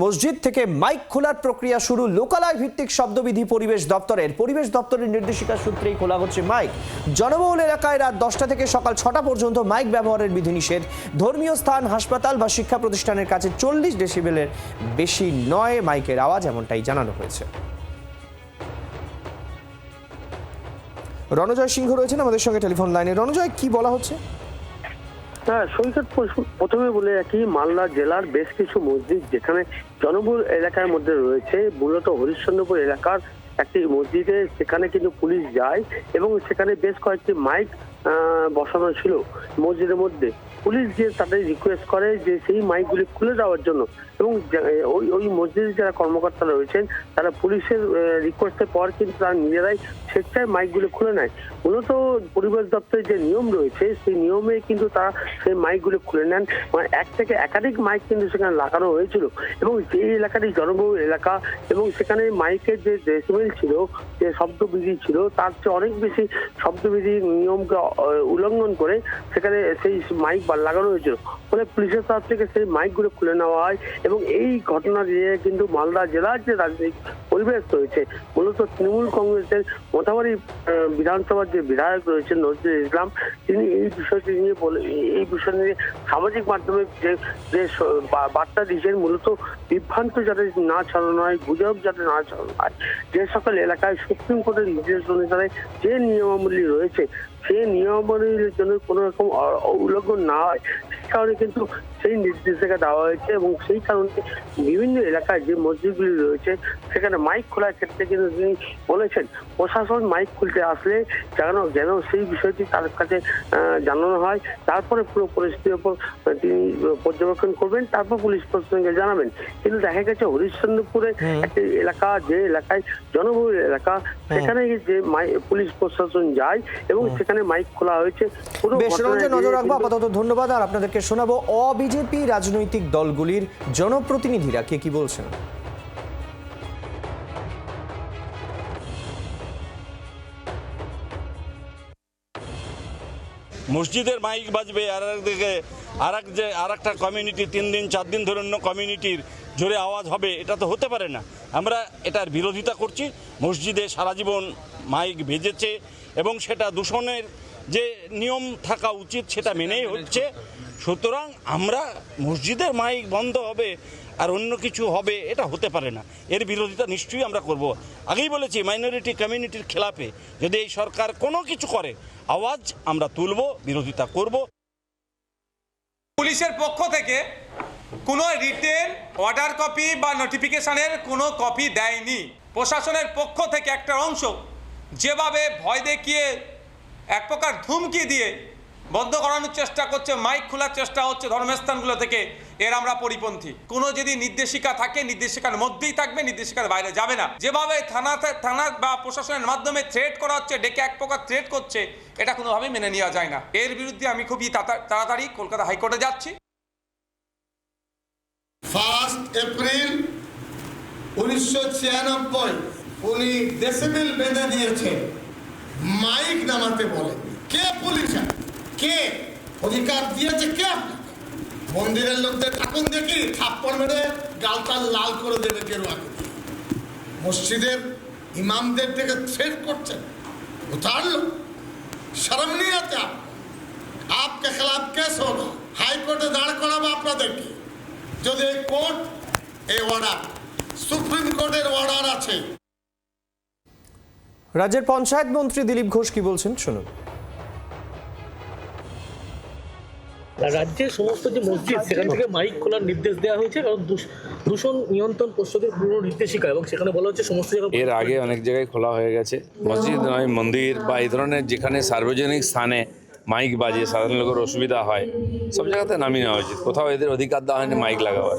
মসজিদ থেকে মাইক খোলার প্রক্রিয়া শুরু। লোকালয় ভিত্তিক শব্দবিধি পরিবেশ দপ্তরের নির্দেশিকা সূত্রেই খোলা হচ্ছে মাইক। জনবহুল এলাকায় রাত 10টা থেকে সকাল 6টা পর্যন্ত মাইক ব্যবহারের বিধিনিষেধ। ধর্মীয় স্থান, হাসপাতাল বা শিক্ষা প্রতিষ্ঠানের কাছে 40 ডেসিবেলের বেশি নয় মাইকের আওয়াজ, এমনটাই জানানো হয়েছে। রণজয় সিংহ রয়েছেন আমাদের সঙ্গে টেলিফোন লাইনে। রণজয়, কি বলা হচ্ছে? হ্যাঁ, সৈকত, প্রথমে বলে রাখি, মালদা জেলার বেশ কিছু মসজিদ যেখানে জনবহুল এলাকার মধ্যে রয়েছে, মূলত হরিশ্চন্দ্রপুর এলাকার একটি মসজিদে, সেখানে কিন্তু পুলিশ যায় এবং সেখানে বেশ কয়েকটি মাইক বসানো ছিল মসজিদের মধ্যে। পুলিশ গিয়ে তাদের রিকোয়েস্ট করে যে সেই মাইকগুলি খুলে দেওয়ার জন্য, এবং ওই মসজিদের যারা কর্মকর্তা রয়েছেন তারা পুলিশের রিকোয়েস্টের পর কিন্তু তারা নিজেরাই স্বেচ্ছায় মাইকগুলি খুলে নেয়। মূলত পরিবেশ দপ্তরের যে নিয়ম রয়েছে সেই নিয়মে কিন্তু তারা সেই মাইকগুলি খুলে নেন। মানে এক থেকে একাধিক মাইক কিন্তু সেখানে লাগানো হয়েছিল, এবং যে এলাকাটি জনবহুল এলাকা এবং সেখানে মাইকের যে ডেসিবেল ছিল, যে শব্দবিধি ছিল, তার চেয়ে অনেক বেশি শব্দবিধি নিয়মকে উল্লঙ্ঘন করে সেখানে সেই মাইক লাগানো হয়েছিল। ফলে পুলিশের তরফ থেকে সেই মাইকগুলো খুলে নেওয়া হয়, এবং এই ঘটনা দিয়ে কিন্তু মালদা জেলার যে রাজনৈতিক পরিবেশ রয়েছে, মূলত তৃণমূল কংগ্রেসের মোথাবাড়ি বিধানসভার যে বিধায়ক রয়েছেন নজরুল ইসলাম, তিনি এই বিষয়টি নিয়ে নিয়ে সামাজিক মাধ্যমে যে বার্তা দিয়েছেন, মূলত বিভ্রান্ত যাতে না ছড়ানো হয়, গুজব যাতে না ছড়ানো হয়, যে সকল এলাকায় সুপ্রিম কোর্টের নির্দেশ অনুসারে যে নিয়মাবলী রয়েছে সেই নিয়মাবলীর জন্য কোনো রকম উল্লঙ্ঘন না হয়, সেই কারণে কিন্তু সেই নির্দেশিকা দেওয়া হয়েছে। এবং সেই কারণে বিভিন্ন এলাকায় যে মসজিদগুলি রয়েছে সেখানে মাইক খোলার ক্ষেত্রে কিন্তু তিনি বলেছেন প্রশাসন মাইক খুলতে আসলে যেন সেই বিষয়টি তার কাছে জানানো হয়, তারপরে পুরো পরিস্থিতির উপর তিনি পর্যবেক্ষণ করবেন, তারপর পুলিশ প্রশাসনকে জানাবেন। কিন্তু দেখা গেছে হরিশ্চন্দ্রপুরে একটি এলাকা, যে এলাকায় জনবহুল এলাকা, সেখানে যে পুলিশ প্রশাসন যায় এবং সেখানে মাইক খোলা হয়েছে। পুরো নজর রাখবো। আপাতত ধন্যবাদ। আর আপনাদেরকে শোনাবো অবিজেপি রাজনৈতিক দলগুলির জনপ্রতিনিধিরা কে কি বলছেন। মসজিদের মাইক বাজবে, আর একদিকে আর একটা কমিউনিটি 3 দিন 4 দিন ধরে অন্য কমিউনিটির জোরে আওয়াজ হবে, এটা তো হতে পারে না। আমরা এটার বিরোধিতা করছি। মসজিদে সারা জীবন মাইক বেজেছে এবং সেটা দূষণের যে নিয়ম থাকা উচিত সেটা মেনেই হচ্ছে। সুতরাং আমরা মসজিদের মাইক বন্ধ হবে আর অন্য কিছু হবে, এটা হতে পারে না। এর বিরোধিতা নিশ্চয়ই আমরা করব। আগেই বলেছি, মাইনরিটি কমিউনিটির খেলাফে যদি এই সরকার কোনো কিছু করে, আওয়াজ আমরা তুলব, বিরোধিতা করব। পুলিশের পক্ষ থেকে কোনো রিটেন অর্ডার কপি বা নোটিফিকেশনের কোনো কপি দেয়নি। প্রশাসনের পক্ষ থেকে একটা অংশ যেভাবে ভয় দেখিয়ে এক প্রকার ধুমকি দিয়ে বন্ধ করানোর চেষ্টা করছে, মাইক খোলার চেষ্টা হচ্ছে ধর্মস্থানগুলো থেকে, এর আমরা পরিপন্থী। কোনো যদি নির্দেশিকা থাকে, নির্দেশিকার মধ্যেই থাকবে, নির্দেশিকার বাইরে যাবে না। যেভাবে থানা বা প্রশাসনের মাধ্যমে থ্রেট করা হচ্ছে, ডেকে এক প্রকার থ্রেট করছে, এটা কোনোভাবেই মেনে নেওয়া যায় না। এর বিরুদ্ধে আমি খুবই তাড়াতাড়ি কলকাতা হাইকোর্টে যাচ্ছি। 1 এপ্রিল 1996 উনি ডেসিবেল বেঁধে দিয়েছেন, মাইক নামাতে বলেন। কে পুলিশ? কে অধিকার দিয়েছে? কে? মন্দিরের লোকদের থাকুন দেখি, থাপ্পড় মেরে গালটাল লাল করে দেবে কেউ আগে। মসজিদের ইমামদের থেকে থ্রেট করছেন, उतार लो, शर्म नहीं आती आपके खिलाफ केस होगा, हाईकोर्टे दाঁড় করাবো আপনাদেরকে। যদি কোর্ট এই অর্ডার, সুপ্রিম কোর্টের অর্ডার আছে। রাজ্যের পঞ্চায়েত মন্ত্রী দিলীপ ঘোষ কি বলছেন শুনুন। রাজ্যের সমস্ত যে মসজিদ সেখান থেকে মাইক খোলার নির্দেশ দেওয়া হয়েছে, কারণ দূষণ নিয়ন্ত্রণ পর্ষদের পুরো নির্দেশিকা, এবং সেখানে বলা হচ্ছে সমস্ত জায়গায়। এর আগে অনেক জায়গায় খোলা হয়ে গেছে, মসজিদ নয় মন্দির বা এই ধরনের যেখানে সার্বজনিক স্থানে মাইক বাজে সাধারণ লোকের অসুবিধা হয়, সব জায়গাতে নামিয়ে নেওয়া উচিত। কোথাও এদের অধিকার দেওয়া হয়নি মাইক লাগাবার।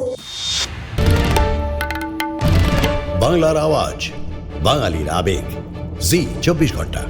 বাংলার আওয়াজ, বাঙালির আবেগ, জি 24 ঘন্টা।